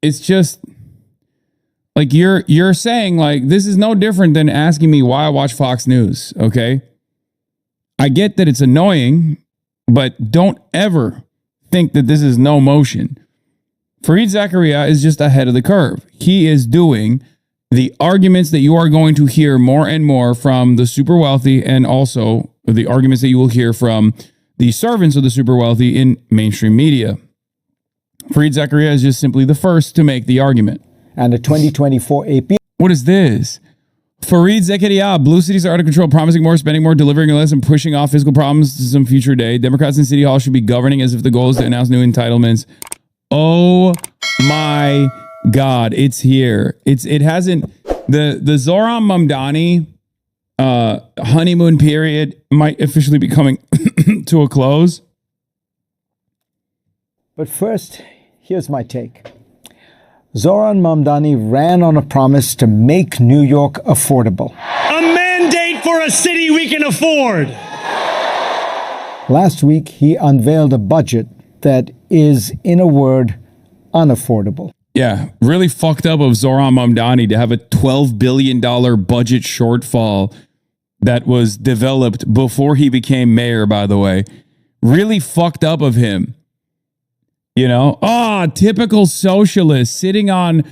it's just like you're saying like this is no different than asking me why I watch Fox News, okay? I get that it's annoying, but don't ever think that this is no motion. Fareed Zakaria is just ahead of the curve. He is doing the arguments that you are going to hear more and more from the super wealthy, and also the arguments that you will hear from the servants of the super wealthy in mainstream media. Fareed Zakaria is just simply the first to make the argument. And a 2024 AP. What is this? Fareed Zakaria, blue cities are out of control, promising more, spending more, delivering less, and pushing off fiscal problems to some future day. Democrats in City Hall should be governing as if the goal is to announce new entitlements. Oh my God, it's here. It hasn't, the Zohran Mamdani honeymoon period might officially be coming to a close. But first, here's my take. Zohran Mamdani ran on a promise to make New York affordable. A mandate for a city we can afford. Last week, he unveiled a budget that is, in a word, unaffordable. Yeah, really fucked up of Zohran Mamdani to have a $12 billion budget shortfall that was developed before he became mayor, by the way. Really fucked up of him. You know, typical socialist sitting on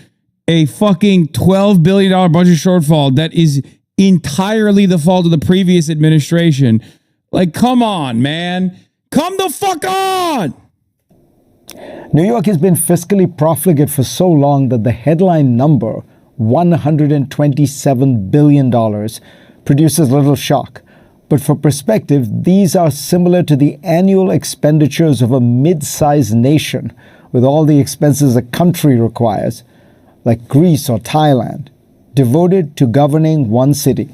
a fucking $12 billion budget shortfall that is entirely the fault of the previous administration. Like, come on, man. Come the fuck on. New York has been fiscally profligate for so long that the headline number, $127 billion, produces little shock. But for perspective, these are similar to the annual expenditures of a mid-sized nation with all the expenses a country requires, like Greece or Thailand, devoted to governing one city.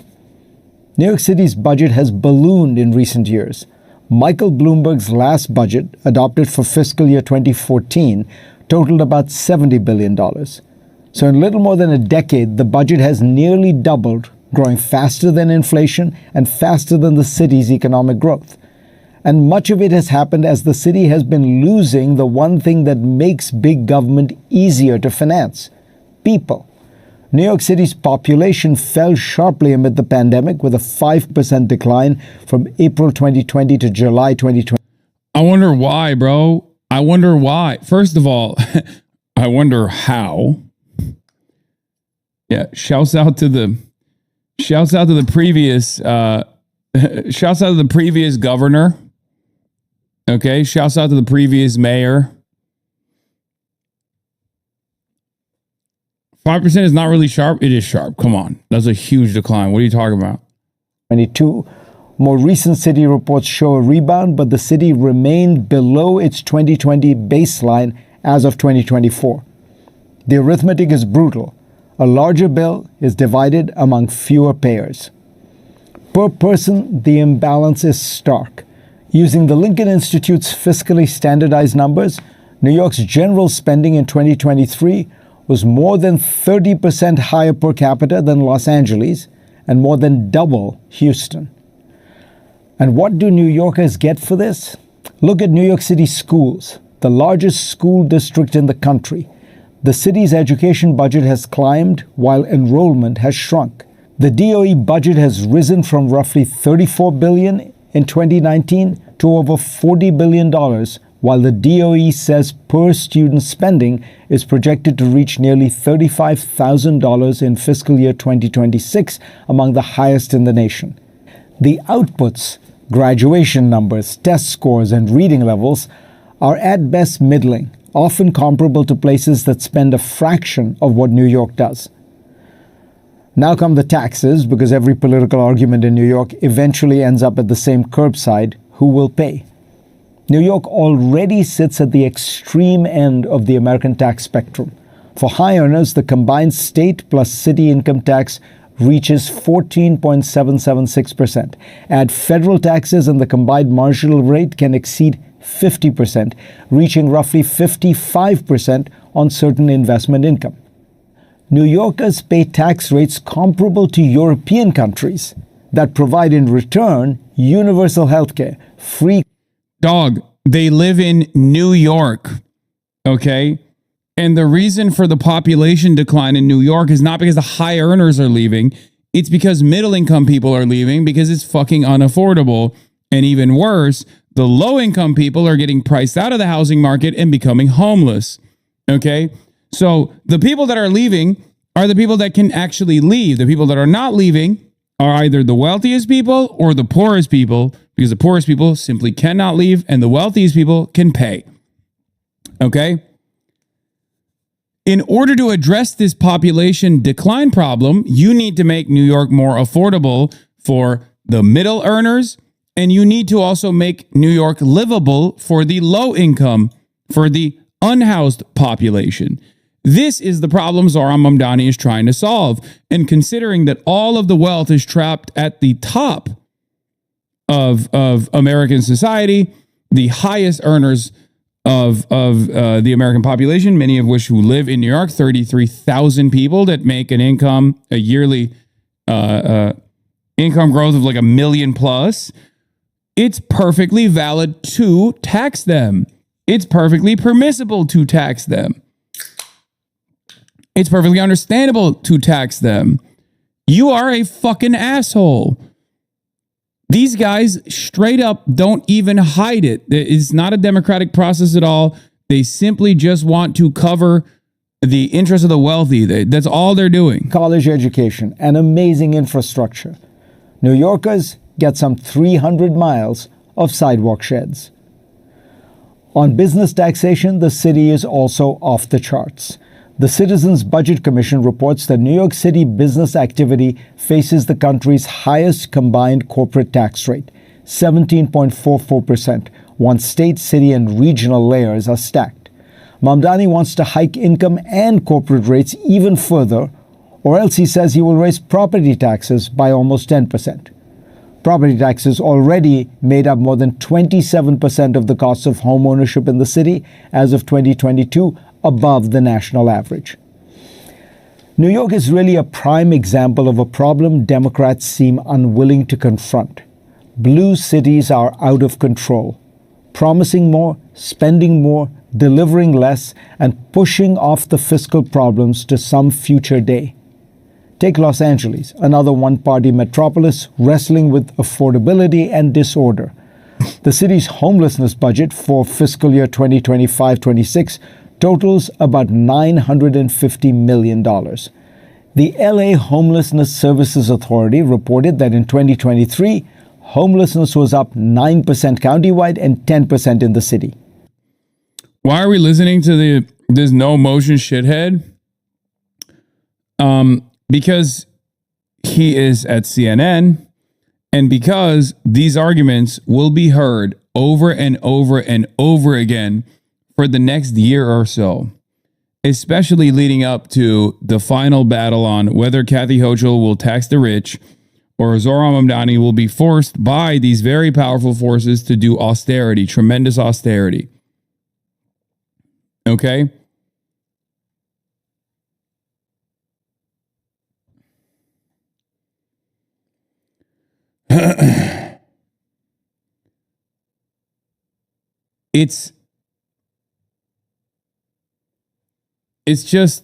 New York City's budget has ballooned in recent years. Michael Bloomberg's last budget, adopted for fiscal year 2014, totaled about $70 billion. So in little more than a decade, the budget has nearly doubled, growing faster than inflation and faster than the city's economic growth. And much of it has happened as the city has been losing the one thing that makes big government easier to finance: people. New York City's population fell sharply amid the pandemic, with a 5% decline from April 2020 to July 2020. I wonder why, bro. I wonder why. First of all, I wonder how. Yeah, shouts out to the previous governor. Okay, shouts out to the previous mayor. 5% is not really sharp. It is sharp. Come on. That's a huge decline. What are you talking about? 22. More recent city reports show a rebound, but the city remained below its 2020 baseline as of 2024. The arithmetic is brutal. A larger bill is divided among fewer payers. Per person, the imbalance is stark. Using the Lincoln Institute's fiscally standardized numbers, New York's general spending in 2023 was more than 30% higher per capita than Los Angeles and more than double Houston. And what do New Yorkers get for this? Look at New York City schools, the largest school district in the country. The city's education budget has climbed while enrollment has shrunk. The DOE budget has risen from roughly $34 billion in 2019 to over $40 billion, while the DOE says per student spending is projected to reach nearly $35,000 in fiscal year 2026, among the highest in the nation. The outputs, graduation numbers, test scores, and reading levels, are at best middling, often comparable to places that spend a fraction of what New York does. Now come the taxes, because every political argument in New York eventually ends up at the same curbside: who will pay? New York already sits at the extreme end of the American tax spectrum. For high earners, the combined state plus city income tax reaches 14.776%. Add federal taxes and the combined marginal rate can exceed 50%, reaching roughly 55% on certain investment income. New Yorkers pay tax rates comparable to European countries that provide in return universal healthcare, free. Dog, they live in New York, okay? And the reason for the population decline in New York is not because the high earners are leaving. It's because middle income people are leaving because it's fucking unaffordable. And even worse, the low income people are getting priced out of the housing market and becoming homeless. Okay. So the people that are leaving are the people that can actually leave. The people that are not leaving are either the wealthiest people or the poorest people, because the poorest people simply cannot leave and the wealthiest people can pay. Okay. In order to address this population decline problem, you need to make New York more affordable for the middle earners, and you need to also make New York livable for the low income, for the unhoused population. This is the problem Zohran Mamdani is trying to solve. And considering that all of the wealth is trapped at the top of American society, the highest earners of the American population, many of which who live in New York, 33,000 people that make an income, a yearly income growth of like $1 million plus, it's perfectly valid to tax them. It's perfectly permissible to tax them. It's perfectly understandable to tax them. You are a fucking asshole. These guys straight up don't even hide it. It's not a democratic process at all. They simply just want to cover the interests of the wealthy. That's all they're doing. College education and amazing infrastructure. New Yorkers get some 300 miles of sidewalk sheds. On business taxation, the city is also off the charts. The Citizens Budget Commission reports that New York City business activity faces the country's highest combined corporate tax rate, 17.44%, once state, city, and regional layers are stacked. Mamdani wants to hike income and corporate rates even further, or else he says he will raise property taxes by almost 10%. Property taxes already made up more than 27% of the cost of home ownership in the city as of 2022, above the national average. New York is really a prime example of a problem Democrats seem unwilling to confront. Blue cities are out of control, promising more, spending more, delivering less, and pushing off the fiscal problems to some future day. Take Los Angeles, another one-party metropolis wrestling with affordability and disorder. The city's homelessness budget for fiscal year 2025-26 totals about $950 million. The LA Homelessness Services Authority reported that in 2023, homelessness was up 9% countywide and 10% in the city. Why are we listening to this no motion shithead? Because he is at CNN, and because these arguments will be heard over and over and over again for the next year or so, especially leading up to the final battle on whether Kathy Hochul will tax the rich or Zohran Mamdani will be forced by these very powerful forces to do austerity, tremendous austerity. Okay? It's just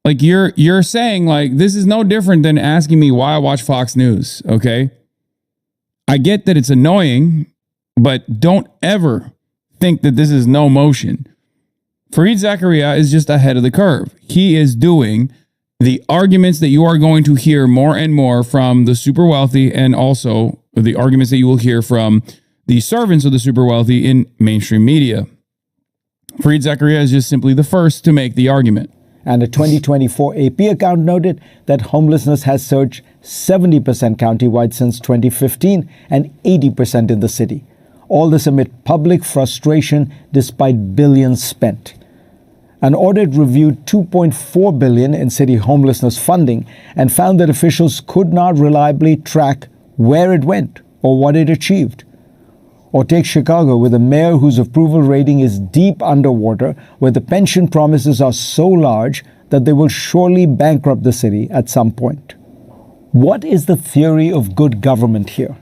like you're saying like this is no different than asking me why I watch Fox News, okay? I get that it's annoying, but don't ever think that this is no motion. Fareed Zakaria is just ahead of the curve. He is doing the arguments that you are going to hear more and more from the super wealthy, and also the arguments that you will hear from the servants of the super wealthy in mainstream media. Fareed Zakaria is just simply the first to make the argument. And a 2024 AP account noted that homelessness has surged 70% countywide since 2015 and 80% in the city. All this amid public frustration despite billions spent. An audit reviewed $2.4 billion in city homelessness funding and found that officials could not reliably track where it went or what it achieved. Or take Chicago, with a mayor whose approval rating is deep underwater, where the pension promises are so large that they will surely bankrupt the city at some point. What is the theory of good government here?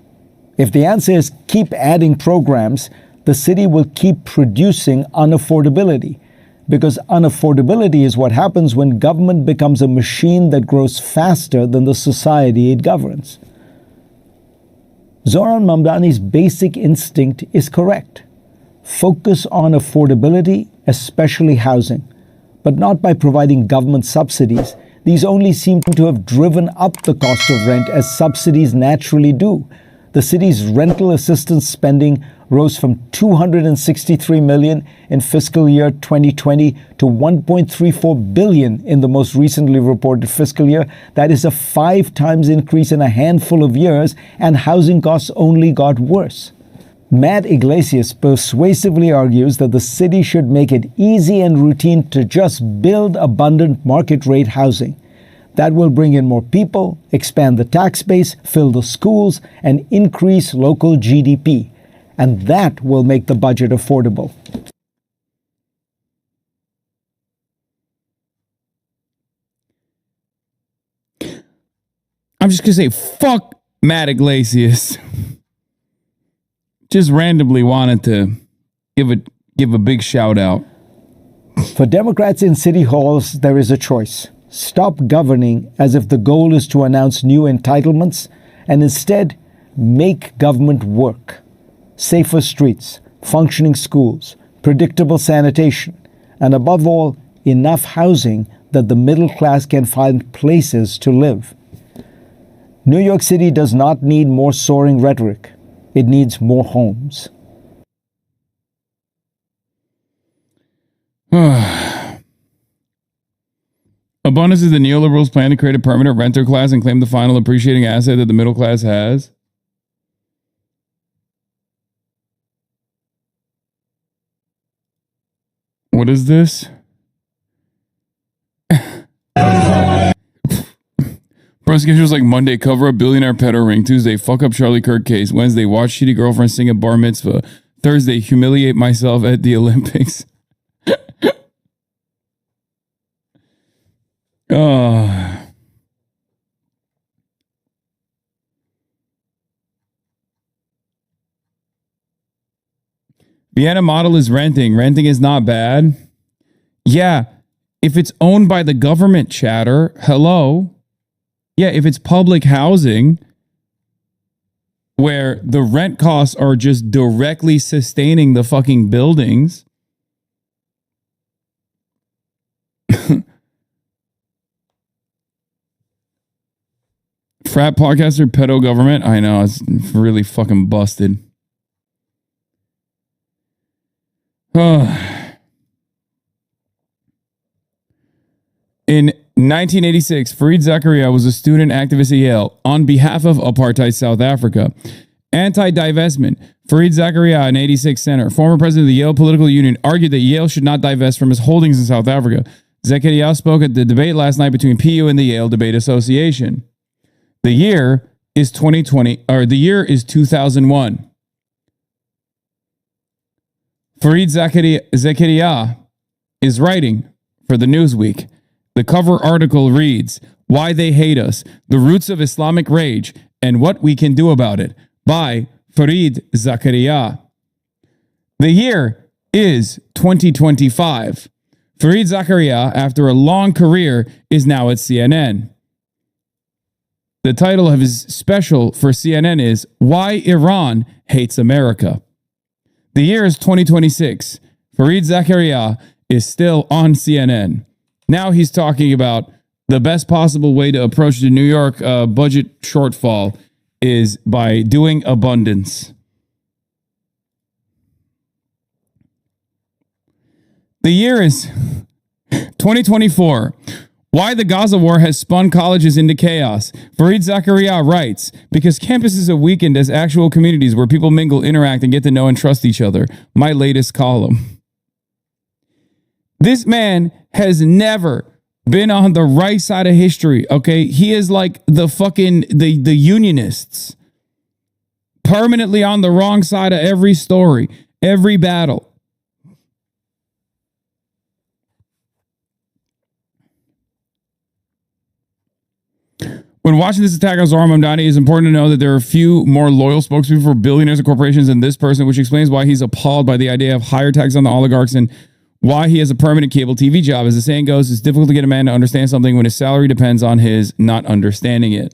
If the answer is keep adding programs, the city will keep producing unaffordability. because unaffordability is what happens when government becomes a machine that grows faster than the society it governs. Zohran Mamdani's basic instinct is correct. Focus on affordability, especially housing, but not by providing government subsidies. These only seem to have driven up the cost of rent as subsidies naturally do. The city's rental assistance spending rose from $263 million in fiscal year 2020 to $1.34 billion in the most recently reported fiscal year. That is a 5 times increase in a handful of years, and housing costs only got worse. Matt Iglesias persuasively argues that the city should make it easy and routine to just build abundant market rate housing. That will bring in more people, expand the tax base, fill the schools, and increase local GDP. And that will make the budget affordable. I'm just going to say, fuck Matt Iglesias. Just randomly wanted to give a big shout out. For Democrats in city halls, there is a choice. Stop governing as if the goal is to announce new entitlements and instead make government work. Safer streets, functioning schools, predictable sanitation, and above all, enough housing that the middle class can find places to live. New York City does not need more soaring rhetoric. It needs more homes. Abundance is the neoliberals' plan to create a permanent renter class and claim the final appreciating asset that the middle class has. What is this? Prosecution's like Monday, cover up billionaire pedo ring. Tuesday, fuck up Charlie Kirk case. Wednesday, watch shitty girlfriend sing at bar mitzvah. Thursday, humiliate myself at the Olympics. Oh. Vienna model is renting. Renting is not bad. Yeah, if it's owned by the government, chatter. Hello. Yeah, if it's public housing where the rent costs are just directly sustaining the fucking buildings. Frat podcaster, pedo government. I know, it's really fucking busted. In 1986, Fareed Zakaria was a student activist at Yale on behalf of apartheid South Africa. Anti-divestment. Fareed Zakaria, an 86 senator, former president of the Yale Political Union, argued that Yale should not divest from its holdings in South Africa. Zakaria spoke at the debate last night between PU and the Yale Debate Association. The year is 2020, or the year is 2001. Fareed Zakaria is writing for the Newsweek. The cover article reads, Why They Hate Us, The Roots of Islamic Rage, and What We Can Do About It, by Fareed Zakaria. The year is 2025. Fareed Zakaria, after a long career, is now at CNN. The title of his special for CNN is Why Iran Hates America. The year is 2026. Fareed Zakaria is still on CNN. Now he's talking about the best possible way to approach the New York budget shortfall is by doing abundance. The year is 2024. Why the Gaza war has spun colleges into chaos. Fareed Zakaria writes, because campuses have weakened as actual communities where people mingle, interact, and get to know and trust each other. My latest column. This man has never been on the right side of history, okay? He is like the fucking, the unionists. Permanently on the wrong side of every story, every battle. When watching this attack on Zohran Mamdani, it is important to know that there are a few more loyal spokespeople for billionaires and corporations than this person, which explains why he's appalled by the idea of higher taxes on the oligarchs and why he has a permanent cable TV job. As the saying goes, it's difficult to get a man to understand something when his salary depends on his not understanding it.